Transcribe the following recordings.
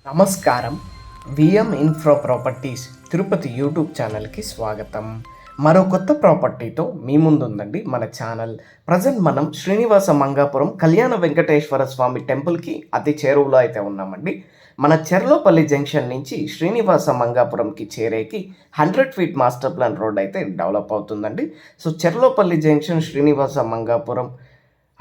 నమస్కారం. VM infra properties Tirupati YouTube ఛానల్కి స్వాగతం. మరో కొత్త ప్రాపర్టీతో మీ ముందుందండి మన ఛానల్. ప్రజెంట్ మనం శ్రీనివాస మంగాపురం కళ్యాణ వెంకటేశ్వర స్వామి టెంపుల్కి అతి చేరువలో అయితే ఉన్నామండి. మన చెర్లోపల్లి జంక్షన్ నుంచి శ్రీనివాస మంగాపురంకి చేరేకి 100 ఫీట్ మాస్టర్ ప్లాన్ రోడ్ అయితే డెవలప్ అవుతుందండి. సో చెర్లోపల్లి జంక్షన్ శ్రీనివాస మంగాపురం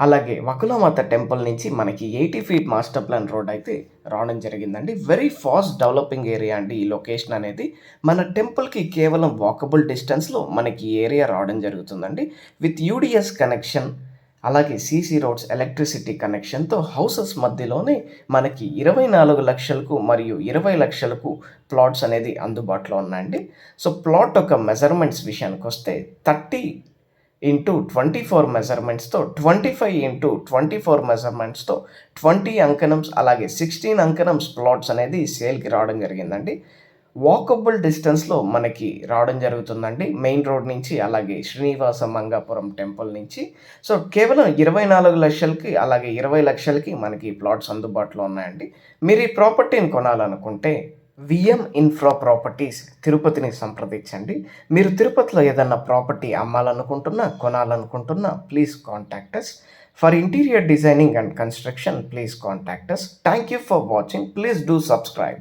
అలాగే వకులామాత టెంపుల్ నుంచి మనకి 80 ఫీట్ మాస్టర్ ప్లాన్ రోడ్ అయితే రావడం జరిగిందండి. వెరీ ఫాస్ట్ డెవలపింగ్ ఏరియా అండి ఈ లొకేషన్ అనేది. మన టెంపుల్కి కేవలం వాకబుల్ డిస్టెన్స్లో మనకి ఈ ఏరియా రావడం జరుగుతుందండి. విత్ యూడిఎస్ కనెక్షన్ అలాగే సీసీ రోడ్స్ ఎలక్ట్రిసిటీ కనెక్షన్తో హౌసెస్ మధ్యలోనే మనకి 24 లక్షలకు మరియు 20 లక్షలకు ప్లాట్స్ అనేది అందుబాటులో ఉన్నాయండి. సో ప్లాట్ ఒక మెజర్మెంట్స్ విషయానికి వస్తే 30x24 మెజర్మెంట్స్తో 25x24 మెజర్మెంట్స్తో 20 అంకణమ్స్ అలాగే 16 అంకణమ్స్ ప్లాట్స్ అనేది సేల్కి రావడం జరిగిందండి. వాకబుల్ డిస్టెన్స్లో మనకి రావడం జరుగుతుందండి మెయిన్ రోడ్ నుంచి అలాగే శ్రీనివాస మంగాపురం టెంపుల్ నుంచి. సో కేవలం 24 లక్షలకి అలాగే 20 లక్షలకి మనకి ప్లాట్స్ అందుబాటులో ఉన్నాయండి. మీరు ఈ ప్రాపర్టీని కొనాలనుకుంటే విఎం ఇన్ఫ్రా ప్రాపర్టీస్ తిరుపతిని సంప్రదించండి. మీరు తిరుపతిలో ఏదన్నా ప్రాపర్టీ అమ్మాలనుకుంటున్నా కొనాలనుకుంటున్నా please contact us. For interior designing and construction please contact us. Thank you for watching. Please do subscribe.